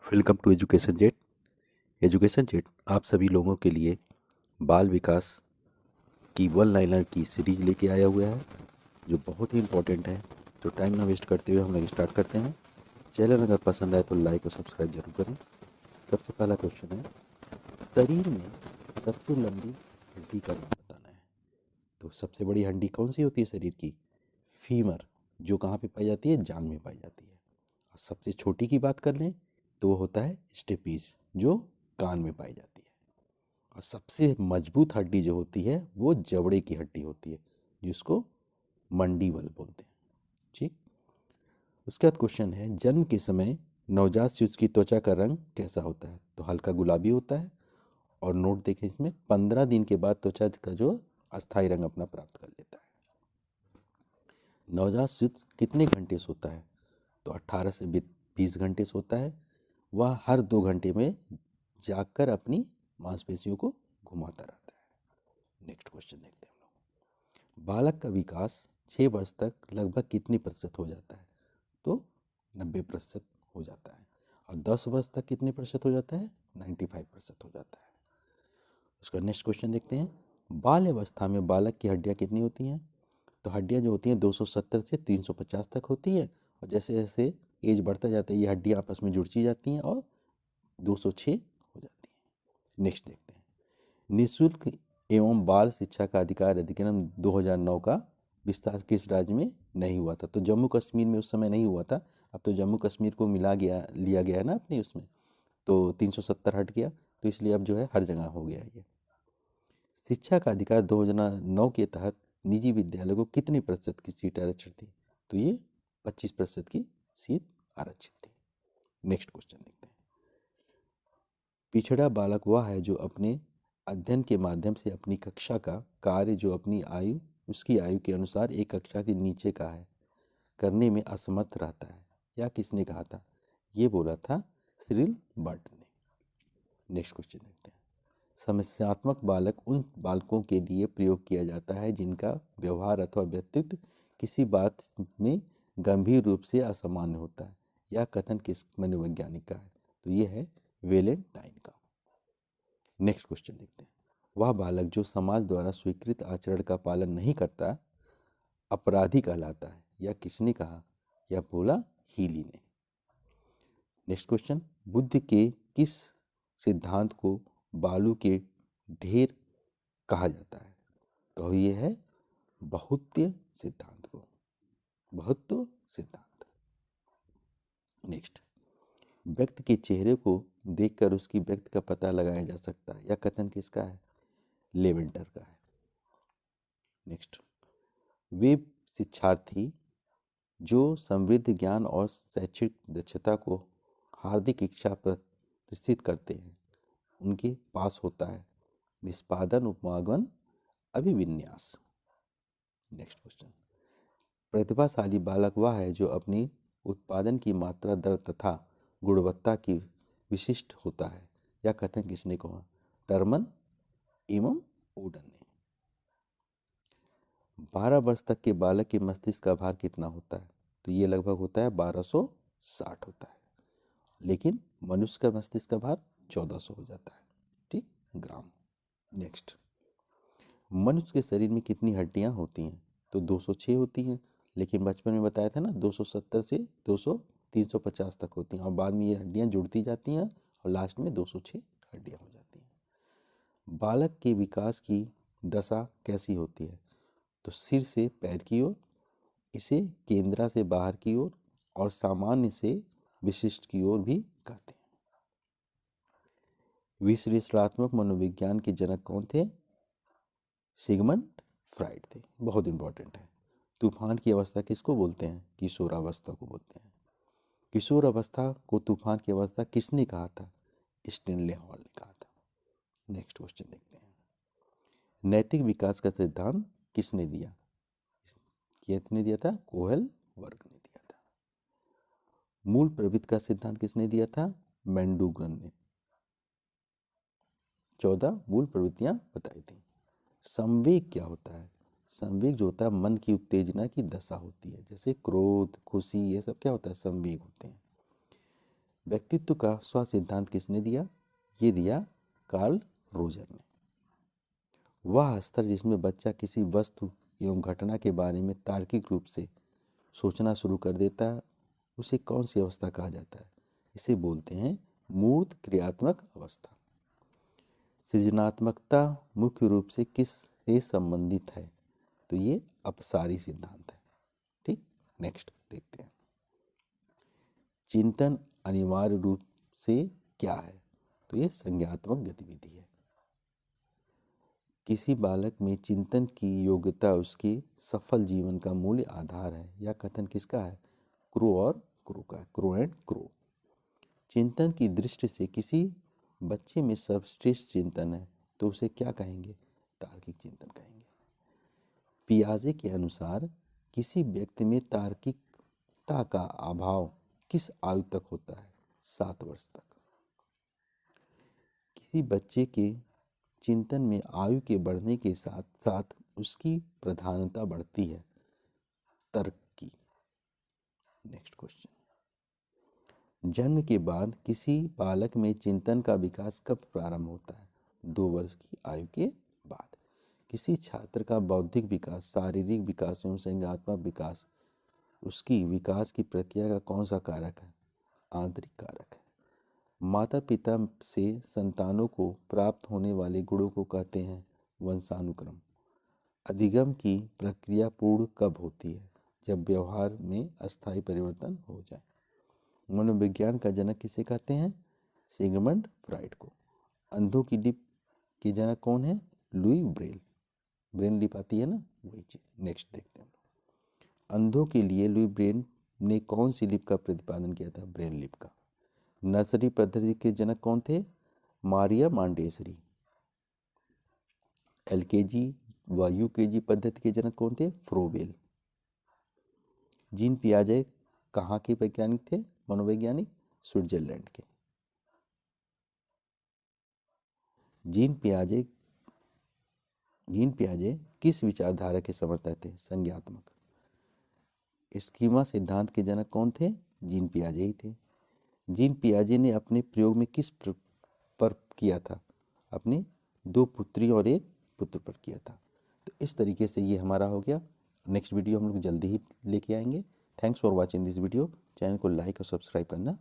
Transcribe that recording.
Welcome to education jet. Education jet आप सभी लोगों के लिए बाल विकास की वन लाइनर की सीरीज लेके आया हुआ है जो बहुत ही इम्पोर्टेंट है। तो टाइम ना वेस्ट करते हुए हम लोग स्टार्ट करते हैं। चैनल अगर पसंद आए तो लाइक और सब्सक्राइब जरूर करें। सबसे पहला क्वेश्चन है, शरीर में सबसे लंबी हड्डी का नाम बताना है। तो सबसे बड़ी हड्डी कौन सी होती है शरीर की? फीमर, जो कहाँ पे पाई जाती है? जांघ में पाई जाती है। और सबसे छोटी की बात कर लें तो वो होता है स्टेपीज, जो कान में पाई जाती है। और सबसे मजबूत हड्डी जो होती है वो जबड़े की हड्डी होती है, जिसको मंडीबल बोलते हैं। ठीक। उसके बाद क्वेश्चन है, जन्म के समय नवजात शिशु की त्वचा का रंग कैसा होता है? तो हल्का गुलाबी होता है। और नोट देखें इसमें, 15 दिन के बाद त्वचा का जो अस्थायी रंग अपना प्राप्त कर लेता है। नवजात शिशु कितने घंटे सोता है? तो 18 से 20 घंटे सोता है। वह हर 2 घंटे में जागकर अपनी मांसपेशियों को घुमाता रहता है। नेक्स्ट क्वेश्चन देखते हैं हम लोग। बालक का विकास 6 वर्ष तक लगभग कितनी प्रतिशत हो जाता है? तो 90% हो जाता है। और 10 वर्ष तक कितने प्रतिशत हो जाता है? 95% हो जाता है। उसका नेक्स्ट क्वेश्चन देखते हैं। बाल अवस्था में बालक की हड्डियां कितनी होती हैं? तो हड्डियां जो होती हैं 270 से 350 तक होती है। और जैसे जैसे एज बढ़ता जाता है ये हड्डियां आपस में जुड़ती जाती हैं और 206 हो जाती हैं। नेक्स्ट देखते हैं। निःशुल्क एवं बाल शिक्षा का अधिकार अधिनियम 2009 का विस्तार किस राज्य में नहीं हुआ था? तो जम्मू कश्मीर में उस समय नहीं हुआ था। अब तो जम्मू कश्मीर को लिया गया है ना अपने उसमें, तो 370 हट गया, तो इसलिए अब जो है हर जगह हो गया है ये। शिक्षा का अधिकार 2009 के तहत निजी विद्यालयों को कितने प्रतिशत की सीट आरक्षित थी? तो ये 25% की सीट आरक्षित थी। नेक्स्ट क्वेश्चन देखते हैं। पिछड़ा बालक वह है जो अपने अध्ययन के माध्यम से अपनी कक्षा का कार्य जो अपनी आयु उसकी आयु के अनुसार एक कक्षा के नीचे का है करने में असमर्थ रहता है। या किसने कहा था? ये बोला था सिरिल बर्ट ने। नेक्स्ट क्वेश्चन देखते हैं। समस्यात्मक बालक उन बालकों के लिए प्रयोग किया जाता है जिनका व्यवहार अथवा व्यक्तित्व किसी बात में गंभीर रूप से असामान्य होता है। यह कथन किस मनोवैज्ञानिक का है? तो ये है वेलेंटाइन का। नेक्स्ट क्वेश्चन देखते हैं। वह बालक जो समाज द्वारा स्वीकृत आचरण का पालन नहीं करता अपराधी कहलाता है। यह किसने कहा? यह बोला हीली ने। Next question. बुद्ध के किस सिद्धांत को बालू के ढेर कहा जाता है? तो ये है बहुत्व सिद्धांत को, बहुत्व सिद्धांत। नेक्स्ट। व्यक्ति के चेहरे को देखकर उसकी व्यक्ति का पता लगाया जा सकता है। यह कथन किसका है? लेवेंटर का है। नेक्स्ट। वे शिक्षार्थी जो समृद्ध ज्ञान और शैक्षिक दक्षता को हार्दिक इच्छा प्रतिष्ठित करते हैं उनके पास होता है निष्पादन उपमागम अभिविन्यास। Next question. प्रतिभाशाली बालक वह है जो अपनी उत्पादन की मात्रा दर तथा गुणवत्ता की विशिष्ट होता है। यह कथन किसने कहा? टर्मन एवं वुडन ने। 12 वर्ष तक के बालक के मस्तिष्क का भार कितना होता है? तो ये लगभग होता है 1260 होता है। लेकिन मनुष्य का मस्तिष्क का भार 1400 हो जाता है, ठीक, ग्राम। नेक्स्ट। मनुष्य के शरीर में कितनी हड्डियां होती हैं? तो 206 होती हैं। लेकिन बचपन में बताया था ना 270 से 350 तक होती हैं और बाद में ये हड्डियां जुड़ती जाती हैं और लास्ट में 206 हड्डियां हो जाती हैं। बालक के विकास की दशा कैसी होती है? तो सिर से पैर की ओर, इसे केंद्रा से बाहर की ओर और सामान्य से विशिष्ट की ओर भी कहते हैं। विश्लेषणात्मक मनोविज्ञान के जनक कौन थे? सिगमंड फ्राइड थे। बहुत इंपॉर्टेंट है। तूफान की अवस्था किसको बोलते हैं? किशोरावस्था को बोलते हैं। किशोर अवस्था को तूफान की अवस्था किसने कहा था? स्टेनले हॉल ने कहा था। नेक्स्ट क्वेश्चन देखते हैं। नैतिक विकास का सिद्धांत किसने दिया? किसने दिया था? कोहेल वर्ग ने दिया था। मूल प्रवृत्ति का सिद्धांत किसने दिया था? मैंडूग्रन ने 14 मूल प्रवृत्तियां बताई थी। संवेग क्या होता है? संवेग जो होता है मन की उत्तेजना की दशा होती है, जैसे क्रोध, खुशी, ये सब क्या होता है? संवेग होते हैं। व्यक्तित्व का स्व सिद्धांत किसने दिया? ये दिया कार्ल रोजर ने। वह स्तर जिसमें बच्चा किसी वस्तु एवं घटना के बारे में तार्किक रूप से सोचना शुरू कर देता है, उसे कौन सी अवस्था कहा जाता है? इसे बोलते हैं मूर्त क्रियात्मक अवस्था। सृजनात्मकता मुख्य रूप से किस से संबंधित है? तो ये अपसारी सिद्धांत है। ठीक, नेक्स्ट देखते हैं। चिंतन अनिवार्य रूप से क्या है? तो ये संज्ञात्मक गतिविधि है। किसी बालक में चिंतन की योग्यता उसके सफल जीवन का मूल आधार है। यह कथन किसका है? क्रो और क्रो का, क्रो एंड क्रो। चिंतन की दृष्टि से किसी बच्चे में सर्वश्रेष्ठ चिंतन है तो उसे क्या कहेंगे? तार्किक चिंतन कहेंगे। पियाजे के अनुसार किसी व्यक्ति में तार्किकता का अभाव किस आयु तक होता है? 7 वर्ष तक। किसी बच्चे के चिंतन में आयु के बढ़ने के साथ साथ उसकी प्रधानता बढ़ती है तर्क की। Next question. जन्म के बाद किसी बालक में चिंतन का विकास कब प्रारंभ होता है? 2 वर्ष की आयु के बाद। किसी छात्र का बौद्धिक विकास, शारीरिक विकास एवं संज्ञानात्मक विकास, उसकी विकास की प्रक्रिया का कौन सा कारक है? आंतरिक कारक है। माता पिता से संतानों को प्राप्त होने वाले गुणों को कहते हैं वंशानुक्रम। अधिगम की प्रक्रिया पूर्ण कब होती है? जब व्यवहार में अस्थायी परिवर्तन हो जाए। मनोविज्ञान का जनक किसे कहते हैं? सिगमंड फ्राइड को। अंधों की लिप के जनक कौन है? Louis Braille. ब्रेन लिप आती है ना, वही चीज। नेक्स्ट देखते हैं। अंधों के लिए लुई ब्रेल ने कौन सी लिप का प्रतिपादन किया था? ब्रेन लिप का। नर्सरी पद्धति के जनक कौन थे? मारिया मांडेसरी। एलकेजी व यूकेजी पद्धति के जनक कौन थे? फ्रोबेल। जीन पियाजे कहाँ के वैज्ञानिक थे? मनोवैज्ञानिक, स्विट्जरलैंड के। जीन पियाजे किस विचारधारा के समर्थक थे? संज्ञात्मक। स्कीमा सिद्धांत के जनक कौन थे? जीन पियाजे ही थे। जीन पियाजे ने अपने प्रयोग में किस पर किया था? अपनी 2 पुत्री और 1 पुत्र पर किया था। तो इस तरीके से ये हमारा हो गया। नेक्स्ट वीडियो हम लोग जल्दी ही लेके आएंगे। Thanks for watching this video. Channel को लाइक और सब्सक्राइब करना